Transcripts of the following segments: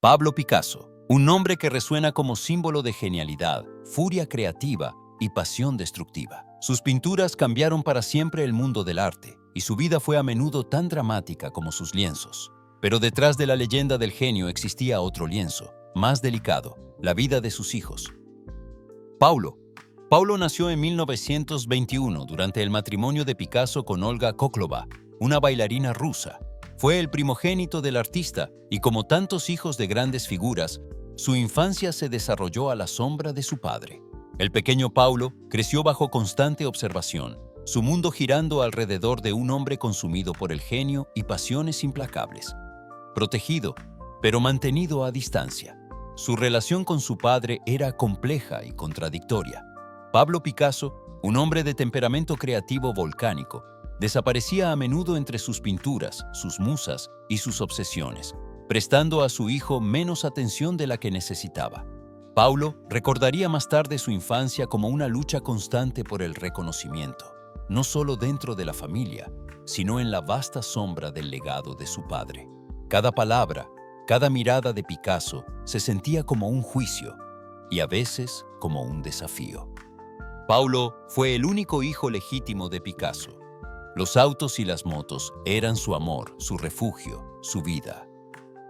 Pablo Picasso, un nombre que resuena como símbolo de genialidad, furia creativa y pasión destructiva. Sus pinturas cambiaron para siempre el mundo del arte, y su vida fue a menudo tan dramática como sus lienzos. Pero detrás de la leyenda del genio existía otro lienzo, más delicado, la vida de sus hijos. Paulo nació en 1921 durante el matrimonio de Picasso con Olga Koklova, una bailarina rusa. Fue el primogénito del artista y, como tantos hijos de grandes figuras, su infancia se desarrolló a la sombra de su padre. El pequeño Paulo creció bajo constante observación, su mundo girando alrededor de un hombre consumido por el genio y pasiones implacables. Protegido, pero mantenido a distancia. Su relación con su padre era compleja y contradictoria. Pablo Picasso, un hombre de temperamento creativo volcánico, desaparecía a menudo entre sus pinturas, sus musas y sus obsesiones, prestando a su hijo menos atención de la que necesitaba. Paulo recordaría más tarde su infancia como una lucha constante por el reconocimiento, no solo dentro de la familia, sino en la vasta sombra del legado de su padre. Cada palabra, cada mirada de Picasso se sentía como un juicio y a veces como un desafío. Paulo fue el único hijo legítimo de Picasso. Los autos y las motos eran su amor, su refugio, su vida.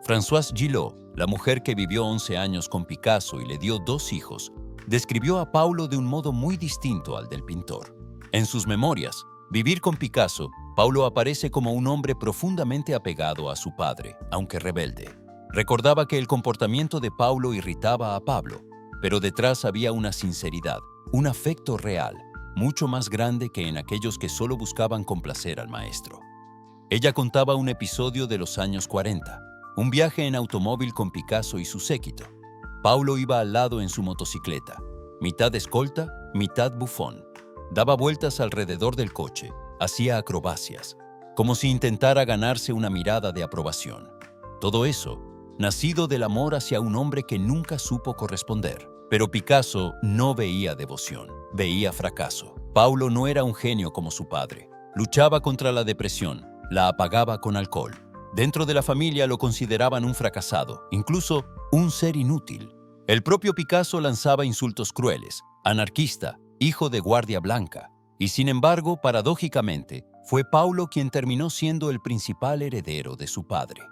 Françoise Gillot, la mujer que vivió 11 años con Picasso y le dio 2 hijos, describió a Paulo de un modo muy distinto al del pintor. En sus memorias, Vivir con Picasso, Paulo aparece como un hombre profundamente apegado a su padre, aunque rebelde. Recordaba que el comportamiento de Paulo irritaba a Pablo, pero detrás había una sinceridad, un afecto real, mucho más grande que en aquellos que solo buscaban complacer al maestro. Ella contaba un episodio de los años 40, un viaje en automóvil con Picasso y su séquito. Paulo iba al lado en su motocicleta, mitad escolta, mitad bufón. Daba vueltas alrededor del coche, hacía acrobacias, como si intentara ganarse una mirada de aprobación. Todo eso, nacido del amor hacia un hombre que nunca supo corresponder. Pero Picasso no veía devoción, veía fracaso. Paulo no era un genio como su padre. Luchaba contra la depresión, la apagaba con alcohol. Dentro de la familia lo consideraban un fracasado, incluso un ser inútil. El propio Picasso lanzaba insultos crueles, anarquista, hijo de Guardia Blanca. Y sin embargo, paradójicamente, fue Paulo quien terminó siendo el principal heredero de su padre.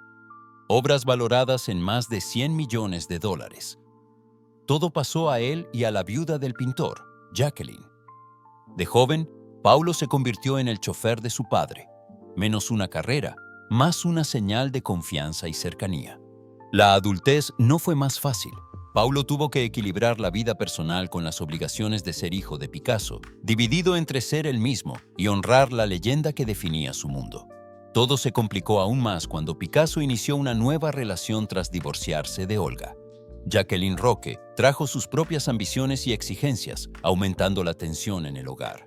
Obras valoradas en más de $100 millones. Todo pasó a él y a la viuda del pintor, Jacqueline. De joven, Paulo se convirtió en el chofer de su padre. Menos una carrera, más una señal de confianza y cercanía. La adultez no fue más fácil. Paulo tuvo que equilibrar la vida personal con las obligaciones de ser hijo de Picasso, dividido entre ser él mismo y honrar la leyenda que definía su mundo. Todo se complicó aún más cuando Picasso inició una nueva relación tras divorciarse de Olga. Jacqueline Roque trajo sus propias ambiciones y exigencias, aumentando la tensión en el hogar.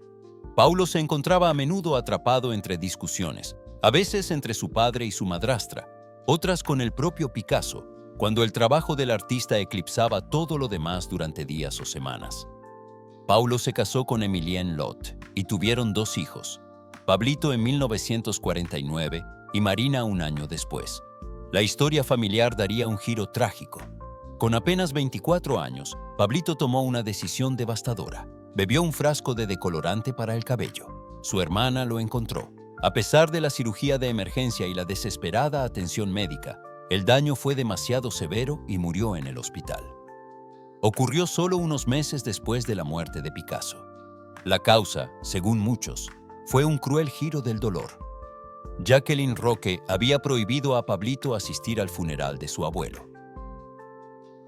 Paulo se encontraba a menudo atrapado entre discusiones, a veces entre su padre y su madrastra, otras con el propio Picasso, cuando el trabajo del artista eclipsaba todo lo demás durante días o semanas. Paulo se casó con Emilienne Lot y tuvieron 2 hijos, Pablito en 1949 y Marina un año después. La historia familiar daría un giro trágico. Con apenas 24 años, Pablito tomó una decisión devastadora. Bebió un frasco de decolorante para el cabello. Su hermana lo encontró. A pesar de la cirugía de emergencia y la desesperada atención médica, el daño fue demasiado severo y murió en el hospital. Ocurrió solo unos meses después de la muerte de Picasso. La causa, según muchos, fue un cruel giro del dolor. Jacqueline Roque había prohibido a Pablito asistir al funeral de su abuelo.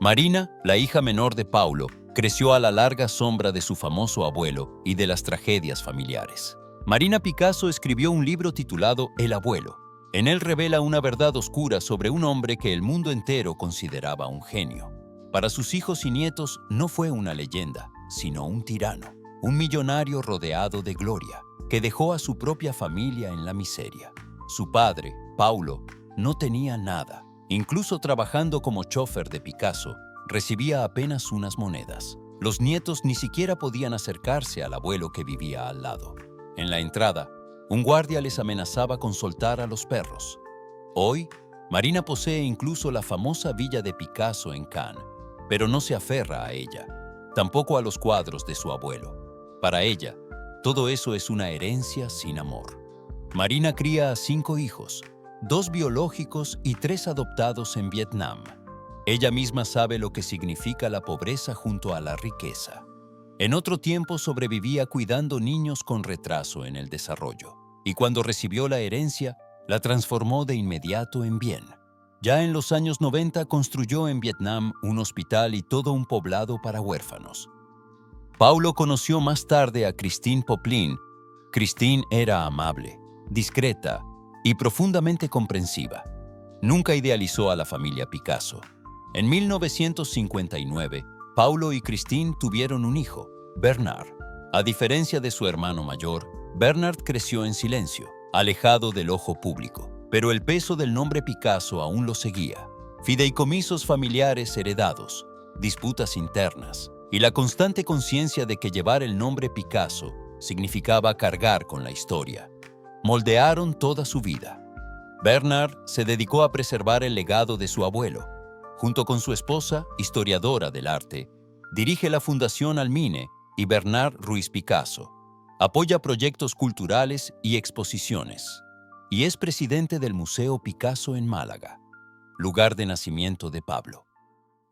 Marina, la hija menor de Paulo, creció a la larga sombra de su famoso abuelo y de las tragedias familiares. Marina Picasso escribió un libro titulado El abuelo. En él revela una verdad oscura sobre un hombre que el mundo entero consideraba un genio. Para sus hijos y nietos no fue una leyenda, sino un tirano, un millonario rodeado de gloria, que dejó a su propia familia en la miseria. Su padre, Paulo, no tenía nada. Incluso trabajando como chofer de Picasso, recibía apenas unas monedas. Los nietos ni siquiera podían acercarse al abuelo que vivía al lado. En la entrada, un guardia les amenazaba con soltar a los perros. Hoy, Marina posee incluso la famosa villa de Picasso en Cannes, pero no se aferra a ella, tampoco a los cuadros de su abuelo. Para ella, todo eso es una herencia sin amor. Marina cría a 5 hijos, 2 biológicos y 3 adoptados en Vietnam. Ella misma sabe lo que significa la pobreza junto a la riqueza. En otro tiempo sobrevivía cuidando niños con retraso en el desarrollo, y cuando recibió la herencia, la transformó de inmediato en bien. Ya en los años 90 construyó en Vietnam un hospital y todo un poblado para huérfanos. Paulo conoció más tarde a Christine Poplin. Christine era amable, discreta y profundamente comprensiva. Nunca idealizó a la familia Picasso. En 1959, Paulo y Christine tuvieron un hijo, Bernard. A diferencia de su hermano mayor, Bernard creció en silencio, alejado del ojo público, pero el peso del nombre Picasso aún lo seguía. Fideicomisos familiares heredados, disputas internas y la constante conciencia de que llevar el nombre Picasso significaba cargar con la historia. Moldearon toda su vida. Bernard se dedicó a preservar el legado de su abuelo. Junto con su esposa, historiadora del arte, dirige la Fundación Almine y Bernard Ruiz Picasso. Apoya proyectos culturales y exposiciones. Y es presidente del Museo Picasso en Málaga, lugar de nacimiento de Pablo.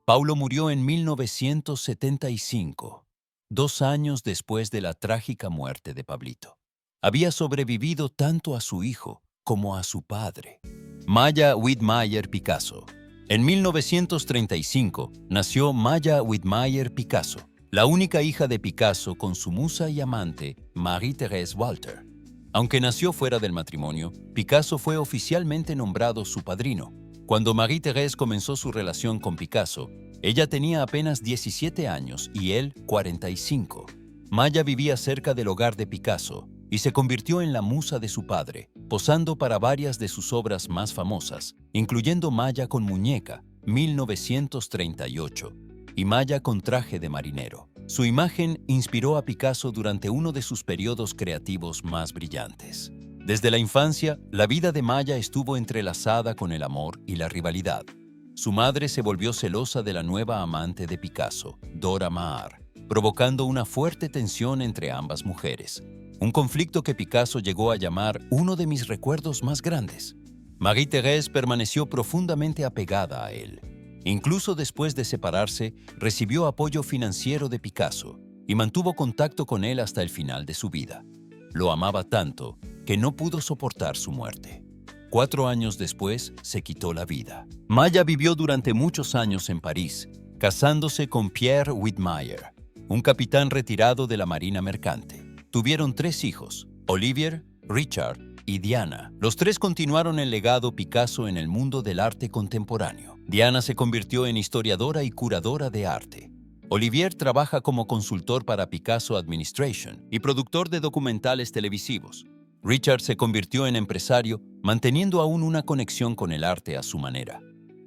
Paulo murió en 1975, 2 años después de la trágica muerte de Pablito. Había sobrevivido tanto a su hijo como a su padre. Maya Widmayer Picasso. En 1935 nació Maya Widmayer Picasso, la única hija de Picasso con su musa y amante, Marie-Thérèse Walter. Aunque nació fuera del matrimonio, Picasso fue oficialmente nombrado su padrino. Cuando Marie-Thérèse comenzó su relación con Picasso, ella tenía apenas 17 años y él 45. Maya vivía cerca del hogar de Picasso y se convirtió en la musa de su padre, posando para varias de sus obras más famosas, incluyendo Maya con muñeca, 1938, y Maya con traje de marinero. Su imagen inspiró a Picasso durante uno de sus periodos creativos más brillantes. Desde la infancia, la vida de Maya estuvo entrelazada con el amor y la rivalidad. Su madre se volvió celosa de la nueva amante de Picasso, Dora Maar, provocando una fuerte tensión entre ambas mujeres. Un conflicto que Picasso llegó a llamar uno de mis recuerdos más grandes. Marie-Thérèse permaneció profundamente apegada a él. Incluso después de separarse, recibió apoyo financiero de Picasso y mantuvo contacto con él hasta el final de su vida. Lo amaba tanto que no pudo soportar su muerte. 4 años después, se quitó la vida. Maya vivió durante muchos años en París, casándose con Pierre Widmayer, un capitán retirado de la Marina Mercante. Tuvieron 3 hijos, Olivier, Richard y Diana. Los 3 continuaron el legado Picasso en el mundo del arte contemporáneo. Diana se convirtió en historiadora y curadora de arte. Olivier trabaja como consultor para Picasso Administration y productor de documentales televisivos. Richard se convirtió en empresario, manteniendo aún una conexión con el arte a su manera.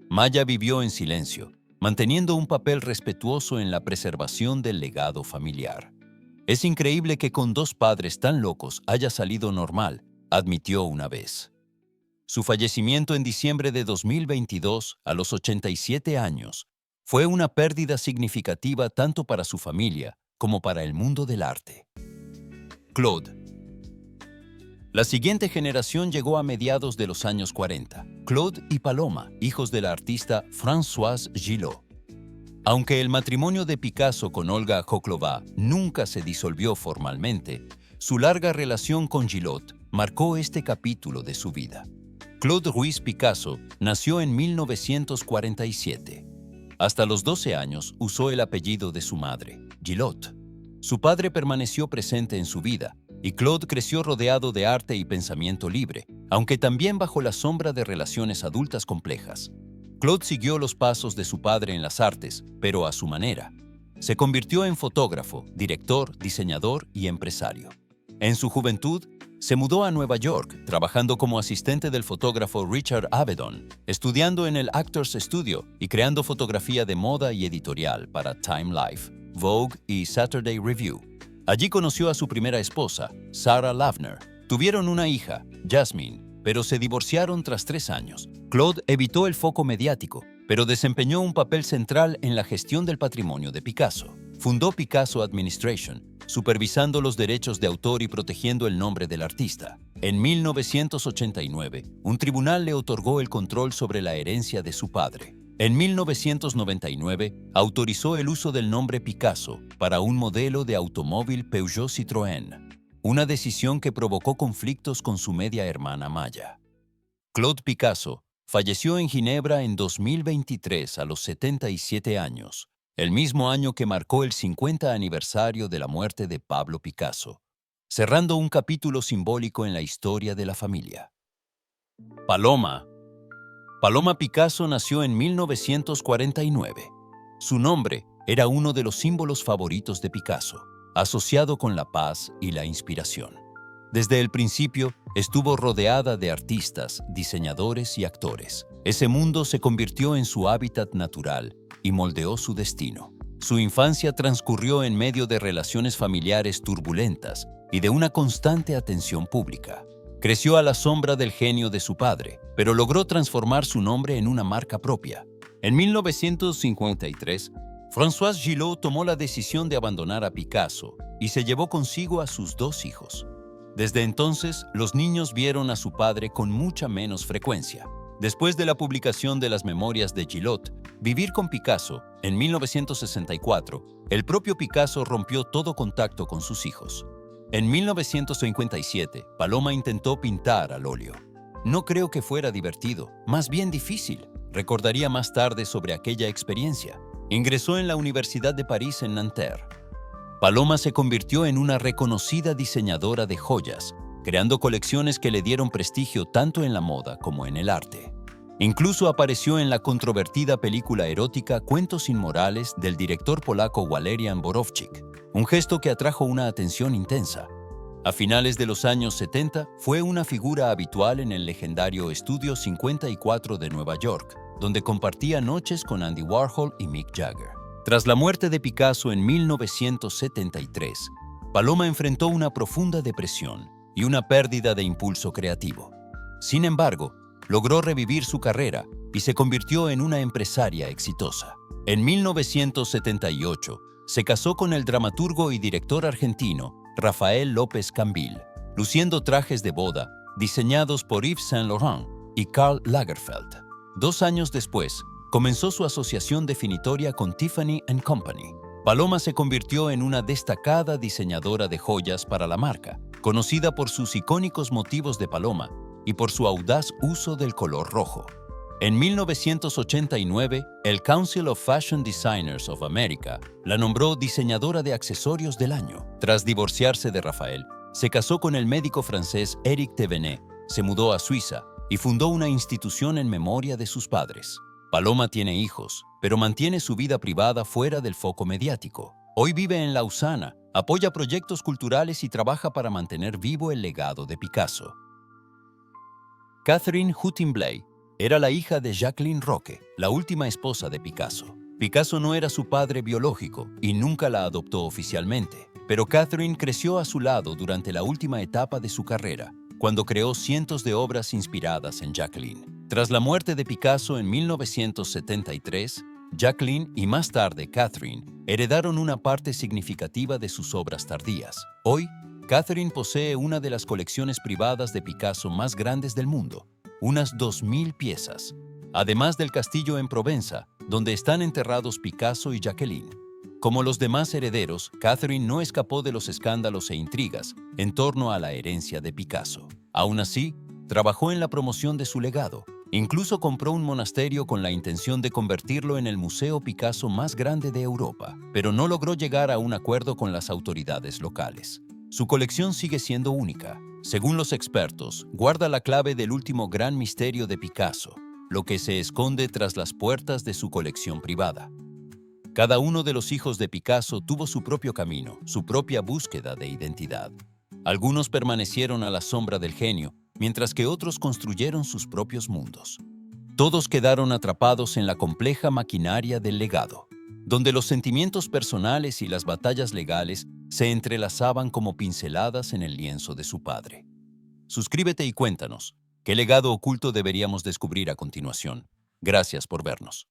Maya vivió en silencio, manteniendo un papel respetuoso en la preservación del legado familiar. Es increíble que con 2 padres tan locos haya salido normal, admitió una vez. Su fallecimiento en diciembre de 2022, a los 87 años, fue una pérdida significativa tanto para su familia como para el mundo del arte. Claude. La siguiente generación llegó a mediados de los años 40. Claude y Paloma, hijos de la artista Françoise Gillot. Aunque el matrimonio de Picasso con Olga Khokhlova nunca se disolvió formalmente, su larga relación con Gillot marcó este capítulo de su vida. Claude Ruiz Picasso nació en 1947. Hasta los 12 años usó el apellido de su madre, Gillot. Su padre permaneció presente en su vida, y Claude creció rodeado de arte y pensamiento libre, aunque también bajo la sombra de relaciones adultas complejas. Claude siguió los pasos de su padre en las artes, pero a su manera. Se convirtió en fotógrafo, director, diseñador y empresario. En su juventud, se mudó a Nueva York, trabajando como asistente del fotógrafo Richard Avedon, estudiando en el Actors Studio y creando fotografía de moda y editorial para Time Life, Vogue y Saturday Review. Allí conoció a su primera esposa, Sarah Lavner. Tuvieron una hija, Jasmine, pero se divorciaron tras 3 años. Claude evitó el foco mediático, pero desempeñó un papel central en la gestión del patrimonio de Picasso. Fundó Picasso Administration, supervisando los derechos de autor y protegiendo el nombre del artista. En 1989, un tribunal le otorgó el control sobre la herencia de su padre. En 1999, autorizó el uso del nombre Picasso para un modelo de automóvil Peugeot Citroën, una decisión que provocó conflictos con su media hermana Maya. Claude Picasso falleció en Ginebra en 2023 a los 77 años, el mismo año que marcó el 50 aniversario de la muerte de Pablo Picasso, cerrando un capítulo simbólico en la historia de la familia. Paloma Picasso nació en 1949. Su nombre era uno de los símbolos favoritos de Picasso, asociado con la paz y la inspiración. Desde el principio, estuvo rodeada de artistas, diseñadores y actores. Ese mundo se convirtió en su hábitat natural y moldeó su destino. Su infancia transcurrió en medio de relaciones familiares turbulentas y de una constante atención pública. Creció a la sombra del genio de su padre, pero logró transformar su nombre en una marca propia. En 1953, François Gillot tomó la decisión de abandonar a Picasso y se llevó consigo a sus 2 hijos. Desde entonces, los niños vieron a su padre con mucha menos frecuencia. Después de la publicación de las memorias de Gillot, Vivir con Picasso, en 1964, el propio Picasso rompió todo contacto con sus hijos. En 1957, Paloma intentó pintar al óleo. No creo que fuera divertido, más bien difícil. Recordaría más tarde sobre aquella experiencia. Ingresó en la Universidad de París en Nanterre. Paloma se convirtió en una reconocida diseñadora de joyas, creando colecciones que le dieron prestigio tanto en la moda como en el arte. Incluso apareció en la controvertida película erótica Cuentos Inmorales del director polaco Walerian Borowczyk, un gesto que atrajo una atención intensa. A finales de los años 70, fue una figura habitual en el legendario Estudio 54 de Nueva York, donde compartía noches con Andy Warhol y Mick Jagger. Tras la muerte de Picasso en 1973, Paloma enfrentó una profunda depresión y una pérdida de impulso creativo. Sin embargo, logró revivir su carrera y se convirtió en una empresaria exitosa. En 1978, se casó con el dramaturgo y director argentino Rafael López Cambil, luciendo trajes de boda diseñados por Yves Saint Laurent y Karl Lagerfeld. 2 años después, comenzó su asociación definitoria con Tiffany & Company. Paloma se convirtió en una destacada diseñadora de joyas para la marca, conocida por sus icónicos motivos de paloma y por su audaz uso del color rojo. En 1989, el Council of Fashion Designers of America la nombró diseñadora de accesorios del año. Tras divorciarse de Rafael, se casó con el médico francés Éric Thévenet, se mudó a Suiza y fundó una institución en memoria de sus padres. Paloma tiene hijos, pero mantiene su vida privada fuera del foco mediático. Hoy vive en Lausana, apoya proyectos culturales y trabaja para mantener vivo el legado de Picasso. Catherine Hutton-Blay era la hija de Jacqueline Roque, la última esposa de Picasso. Picasso no era su padre biológico y nunca la adoptó oficialmente, pero Catherine creció a su lado durante la última etapa de su carrera, cuando creó cientos de obras inspiradas en Jacqueline. Tras la muerte de Picasso en 1973, Jacqueline y más tarde Catherine heredaron una parte significativa de sus obras tardías. Hoy, Catherine posee una de las colecciones privadas de Picasso más grandes del mundo, unas 2.000 piezas, además del castillo en Provenza, donde están enterrados Picasso y Jacqueline. Como los demás herederos, Catherine no escapó de los escándalos e intrigas en torno a la herencia de Picasso. Aún así, trabajó en la promoción de su legado. Incluso compró un monasterio con la intención de convertirlo en el museo Picasso más grande de Europa, pero no logró llegar a un acuerdo con las autoridades locales. Su colección sigue siendo única. Según los expertos, guarda la clave del último gran misterio de Picasso, lo que se esconde tras las puertas de su colección privada. Cada uno de los hijos de Picasso tuvo su propio camino, su propia búsqueda de identidad. Algunos permanecieron a la sombra del genio, mientras que otros construyeron sus propios mundos. Todos quedaron atrapados en la compleja maquinaria del legado, donde los sentimientos personales y las batallas legales se entrelazaban como pinceladas en el lienzo de su padre. Suscríbete y cuéntanos, ¿Qué legado oculto deberíamos descubrir a continuación? Gracias por vernos.